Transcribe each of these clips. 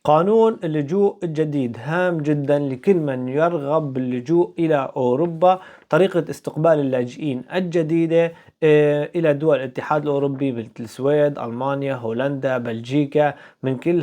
قانون اللجوء الجديد هام جدا لكل من يرغب باللجوء إلى أوروبا. طريقة استقبال اللاجئين الجديدة إلى دول الاتحاد الأوروبي مثل السويد، ألمانيا، هولندا، بلجيكا، لكل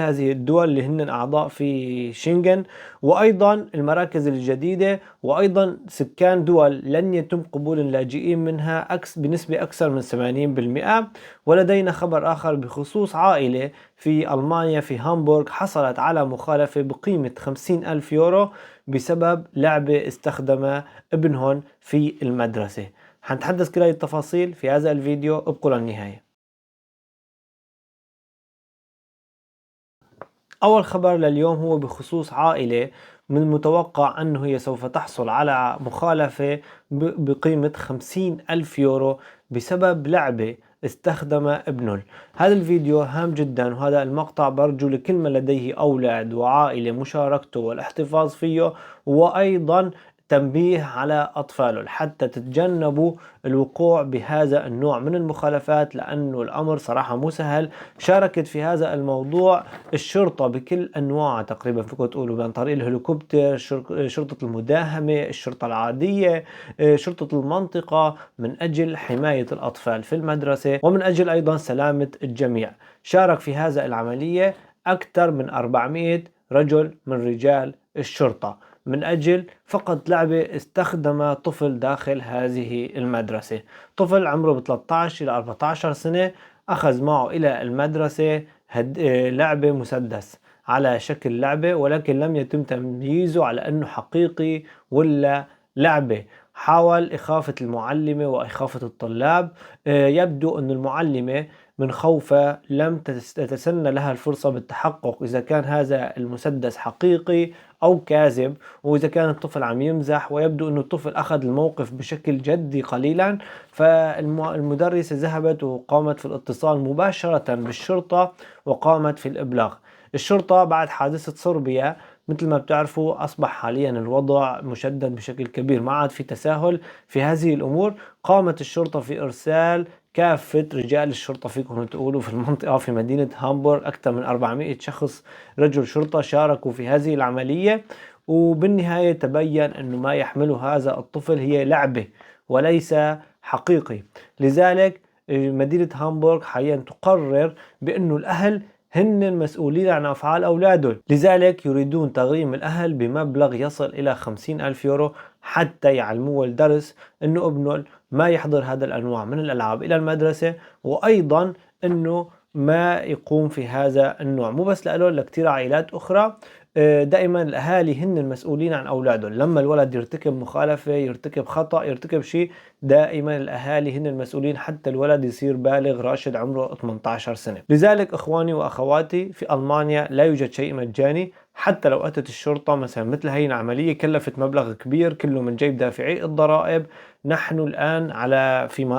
هذه الدول اللي هن أعضاء في شنغن، وأيضا المراكز الجديدة، وأيضا سكان دول لن يتم قبول اللاجئين منها بنسبة أكثر من 80%. ولدينا خبر آخر بخصوص عائلة في ألمانيا في هامبورغ حصلت على مخالفة بقيمة 50,000 يورو بسبب لعبة استخدمها ابنهم في المدرسة. حنتحدث كل هذه التفاصيل في هذا الفيديو، ابقوا للنهاية. أول خبر لليوم هو بخصوص عائلة من المتوقع أنه هي سوف تحصل على مخالفة بقيمة 50,000 يورو بسبب لعبة استخدم ابنه. هذا الفيديو هام جدا، وهذا المقطع برجو لكل من لديه أولاد وعائلة مشاركته والاحتفاظ فيه، وأيضا تنبيه على أطفاله حتى تتجنبوا الوقوع بهذا النوع من المخالفات، لأنه الأمر صراحة مو سهل. شاركت في هذا الموضوع الشرطة بكل أنواع تقريبا، فيكم تقولوا، عن طريق الهليكوبتر، شرطة المداهمة، الشرطة العادية، شرطة المنطقة، من أجل حماية الأطفال في المدرسة ومن أجل أيضا سلامة الجميع. شارك في هذا العملية أكثر من 400 رجل من رجال الشرطة من أجل فقط لعبة استخدم طفل داخل هذه المدرسة. طفل عمره 13 إلى 14 سنة أخذ معه إلى المدرسة لعبة مسدس على شكل لعبة، ولكن لم يتم تمييزه على أنه حقيقي ولا لعبة. حاول إخافة المعلمة وإخافة الطلاب. يبدو أن المعلمة من خوفها لم تتسنى لها الفرصة بالتحقق إذا كان هذا المسدس حقيقي أو كاذب، وإذا كان الطفل عم يمزح. ويبدو أن الطفل أخذ الموقف بشكل جدي قليلا، فالمدرسة ذهبت وقامت في الاتصال مباشرة بالشرطة وقامت في الإبلاغ. الشرطة بعد حادثة صربيا مثل ما بتعرفوا أصبح حاليا الوضع مشدد بشكل كبير، ما عاد في تساهل في هذه الأمور. قامت الشرطة في إرسال كافة رجال الشرطة، فيكم تقولوا، في المنطقة في مدينة هامبورغ. أكثر من 400 شخص رجل شرطة شاركوا في هذه العملية، وبالنهاية تبين أنه ما يحمله هذا الطفل هي لعبة وليس حقيقي. لذلك مدينة هامبورغ حاليا تقرر بأنه الأهل هن المسؤولين عن أفعال أولادهم، لذلك يريدون تغريم الأهل بمبلغ يصل إلى 50,000 يورو حتى يعلموه الدرس أنه ابنه ما يحضر هذا الأنواع من الألعاب إلى المدرسة، وأيضا أنه ما يقوم في هذا النوع. مو بس لأله، لكتير عائلات أخرى. دائما الأهالي هن المسؤولين عن أولادهم. لما الولد يرتكب مخالفة، يرتكب خطأ، يرتكب شيء، دائما الأهالي هن المسؤولين حتى الولد يصير بالغ راشد عمره 18 سنة. لذلك إخواني وأخواتي، في ألمانيا لا يوجد شيء مجاني. حتى لو أتت الشرطة مثلا مثل هي العملية كلفت مبلغ كبير كله من جيب دافعي الضرائب. نحن الآن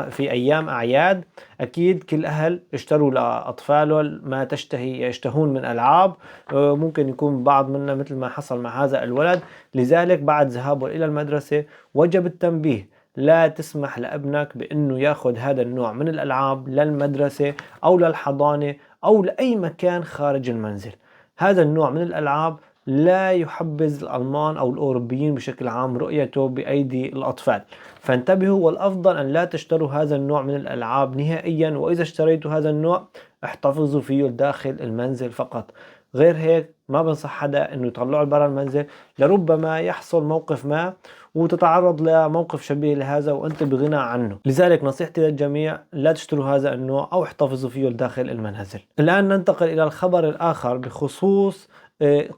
في أيام أعياد، أكيد كل أهل اشتروا لأطفالهم ما يشتهون من ألعاب. ممكن يكون بعض منا مثل ما حصل مع هذا الولد. لذلك بعد ذهابه إلى المدرسة وجب التنبيه: لا تسمح لابنك بأنه ياخذ هذا النوع من الألعاب للمدرسة أو للحضانة أو لأي مكان خارج المنزل. هذا النوع من الألعاب لا يحبذ الألمان أو الأوروبيين بشكل عام رؤيته بأيدي الأطفال، فانتبهوا. والأفضل أن لا تشتروا هذا النوع من الألعاب نهائيا، وإذا اشتريتوا هذا النوع احتفظوا فيه داخل المنزل فقط. غير هيك ما بنصح حدا انه يطلعه برا المنزل، لربما يحصل موقف ما وتتعرض لموقف شبيه لهذا وانت بغنى عنه. لذلك نصيحتي للجميع: لا تشتروا هذا النوع او احتفظوا فيه داخل المنازل. الان ننتقل الى الخبر الاخر بخصوص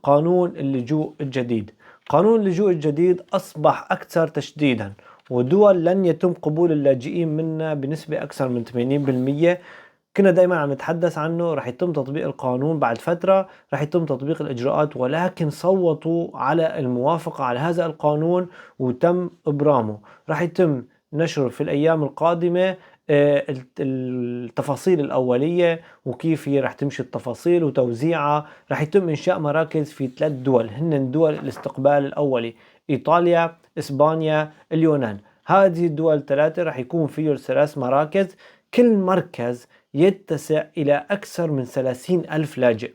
قانون اللجوء الجديد. قانون اللجوء الجديد اصبح اكثر تشديدا، ودول لن يتم قبول اللاجئين منا بنسبة اكثر من 80%. كنا دائما عم نتحدث عنه، رح يتم تطبيق القانون بعد فترة، رح يتم تطبيق الإجراءات، ولكن صوتوا على الموافقة على هذا القانون وتم إبرامه. رح يتم نشره في الأيام القادمة التفاصيل الأولية وكيف هي رح تمشي التفاصيل وتوزيعها. رح يتم إنشاء مراكز في 3 دول هن دول الاستقبال الأولي: إيطاليا، إسبانيا، اليونان. هذه الدول الثلاثة رح يكون فيه 3 مراكز، كل مركز يتسع إلى أكثر من 30,000 لاجئ.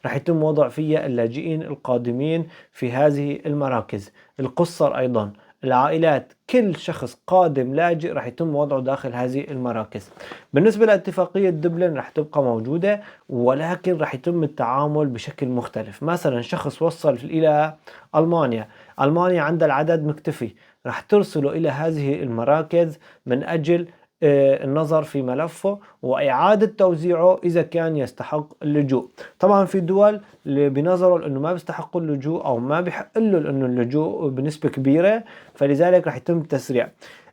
رح يتم وضع فيها اللاجئين القادمين في هذه المراكز. القُصّر أيضًا، العائلات، كل شخص قادم لاجئ رح يتم وضعه داخل هذه المراكز. بالنسبة لاتفاقية دبلن رح تبقى موجودة، ولكن رح يتم التعامل بشكل مختلف. مثلا شخص وصل إلى ألمانيا، ألمانيا عندها العدد مكتفي، رح ترسله إلى هذه المراكز من أجل النظر في ملفه وإعادة توزيعه إذا كان يستحق اللجوء. طبعا في دول اللي بنظروا أنه ما بيستحقوا اللجوء أو ما بيحق له أنه اللجوء بنسبة كبيرة، فلذلك رح يتم التسريع.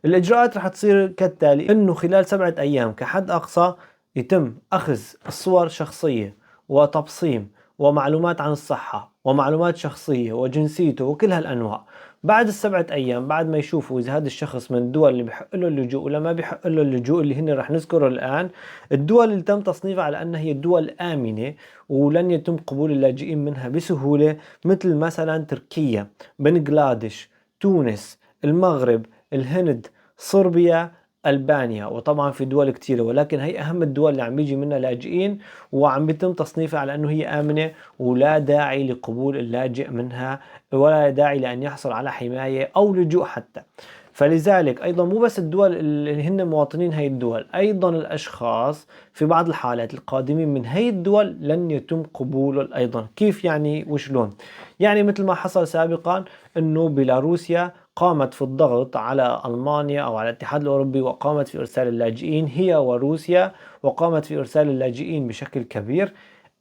الإجراءات رح تصير كالتالي: أنه خلال 7 أيام كحد أقصى يتم أخذ الصور الشخصية وتبصيم ومعلومات عن الصحة ومعلومات شخصية وجنسيته وكل هالأنواع. بعد ال7 أيام، بعد ما يشوفوا إذا هذا الشخص من الدول اللي بحق له اللجوء ولا ما بحق له اللجوء، اللي هن رح نذكره الآن، الدول اللي تم تصنيفها على أنها هي الدول آمنة ولن يتم قبول اللاجئين منها بسهولة، مثل مثلا تركيا، بنغلاديش، تونس، المغرب، الهند، صربيا، ألبانيا، وطبعا في دول كتيرة، ولكن هي أهم الدول اللي عم بيجي منها لاجئين وعم بيتم تصنيفها على أنه هي آمنة ولا داعي لقبول اللاجئ منها ولا داعي لأن يحصل على حماية أو لجوء حتى. فلذلك أيضا مو بس الدول اللي هن مواطنين هاي الدول، أيضا الأشخاص في بعض الحالات القادمين من هاي الدول لن يتم قبولهم أيضا. كيف يعني وشلون؟ يعني مثل ما حصل سابقا أنه بيلاروسيا قامت في الضغط على ألمانيا أو على الاتحاد الأوروبي وقامت في إرسال اللاجئين، هي وروسيا، وقامت في إرسال اللاجئين بشكل كبير.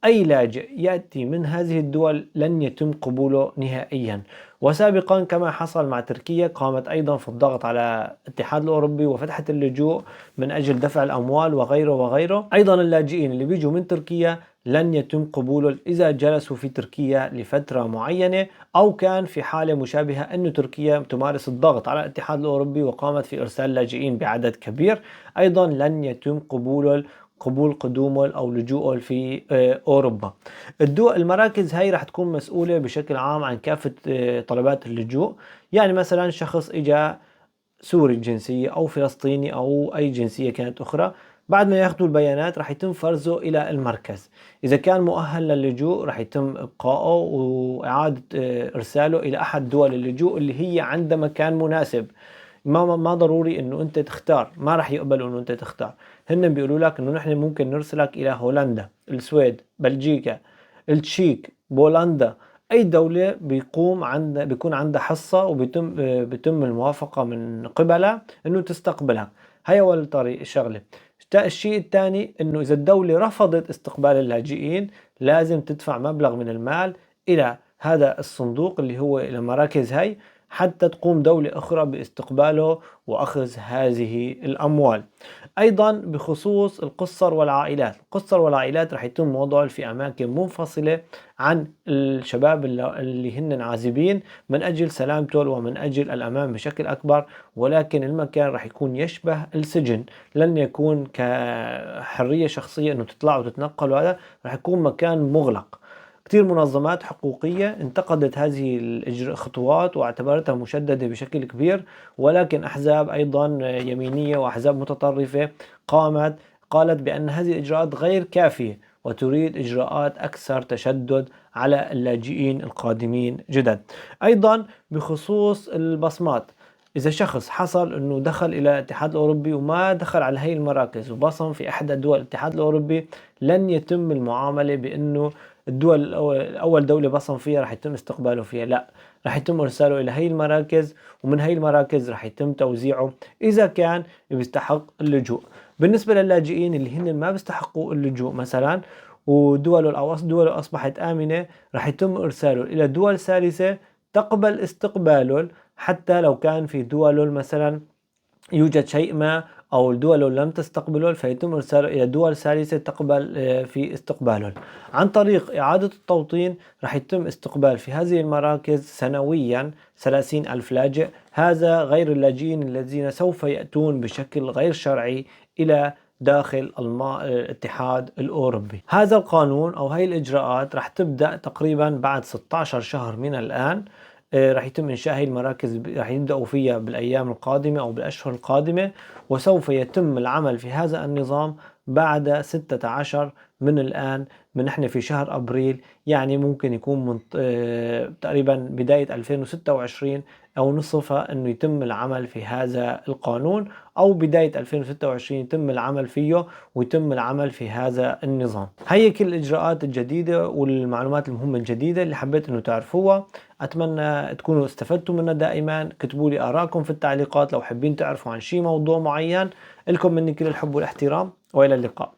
أي لاجئ يأتي من هذه الدول لن يتم قبوله نهائيا. وسابقا كما حصل مع تركيا قامت أيضا في الضغط على الاتحاد الأوروبي وفتحت اللجوء من أجل دفع الأموال وغيره وغيره. أيضا اللاجئين اللي بيجوا من تركيا لن يتم قبوله إذا جلسوا في تركيا لفترة معينة، أو كان في حالة مشابهة أن تركيا تمارس الضغط على الاتحاد الأوروبي وقامت في إرسال لاجئين بعدد كبير، أيضا لن يتم قبول قدومه أو لجوءه في أوروبا. المراكز هاي رح تكون مسؤولة بشكل عام عن كافة طلبات اللجوء. يعني مثلا شخص إجا سوري الجنسية أو فلسطيني أو أي جنسية كانت أخرى، بعد ما ياخذوا البيانات رح يتم فرزه إلى المركز. إذا كان مؤهل للجوء رح يتم إبقائه وإعادة إرساله إلى أحد دول اللجوء اللي هي عندها مكان مناسب. ما ضروري انه انت تختار، ما راح يقبلوا انه انت تختار. هن بيقولوا لك انه نحن ممكن نرسلك الى هولندا، السويد، بلجيكا، التشيك، بولندا، اي دولة بيكون عندها حصة بيتم الموافقة من قبلها انه تستقبلها. هي اول طريق الشغلة. الشيء الثاني انه اذا الدولة رفضت استقبال اللاجئين لازم تدفع مبلغ من المال الى هذا الصندوق اللي هو الى مراكز هاي، حتى تقوم دولة أخرى باستقباله وأخذ هذه الأموال. أيضا بخصوص القُصّر والعائلات، القُصّر والعائلات رح يتم وضعه في أماكن منفصلة عن الشباب اللي هن عازبين من أجل سلامته ومن أجل الأمان بشكل أكبر، ولكن المكان رح يكون يشبه السجن، لن يكون كحرية شخصية أنه تطلع وتتنقل، وهذا رح يكون مكان مغلق. كثير منظمات حقوقية انتقدت هذه الخطوات واعتبرتها مشددة بشكل كبير، ولكن أحزاب أيضا يمينية وأحزاب متطرفة قالت بأن هذه الإجراءات غير كافية وتريد إجراءات أكثر تشدد على اللاجئين القادمين جدد. أيضا بخصوص البصمات، إذا شخص حصل أنه دخل إلى الاتحاد الأوروبي وما دخل على هاي المراكز وبصم في إحدى دول الاتحاد الأوروبي، لن يتم المعاملة بأنه الدول أول دولة بصم فيها رح يتم استقباله فيها، لا، رح يتم إرساله إلى هاي المراكز، ومن هاي المراكز رح يتم توزيعه إذا كان بيستحق اللجوء. بالنسبة للاجئين اللي هن ما بيستحقوا اللجوء مثلا ودوله أصبحت آمنة، رح يتم إرساله إلى دول ثالثة تقبل استقباله، حتى لو كان في دول مثلا يوجد شيء ما أو الدول لم تستقبله فيتم إرساله إلى دول ثالثة تقبل في استقباله. عن طريق إعادة التوطين رح يتم استقبال في هذه المراكز سنويا 30,000 لاجئ، هذا غير اللاجئين الذين سوف يأتون بشكل غير شرعي إلى داخل الاتحاد الأوروبي. هذا القانون أو هاي الإجراءات رح تبدأ تقريبا بعد 16 شهر من الآن. رح يتم إنشاء هذه المراكز، رح يبدأوا فيها بالأيام القادمة أو بالأشهر القادمة، وسوف يتم العمل في هذا النظام بعد 16 من الآن، من احنا في شهر أبريل، يعني ممكن يكون من تقريبا بداية 2026 أو نصفها أنه يتم العمل في هذا القانون، أو بداية 2026 يتم العمل فيه ويتم العمل في هذا النظام. هي كل الإجراءات الجديدة والمعلومات المهمة الجديدة اللي حبيت أنه تعرفوها. أتمنى تكونوا استفدتوا منها. دائما كتبوا لي آراءكم في التعليقات لو حابين تعرفوا عن شي موضوع معين. لكم مني كل الحب والاحترام، وإلى اللقاء.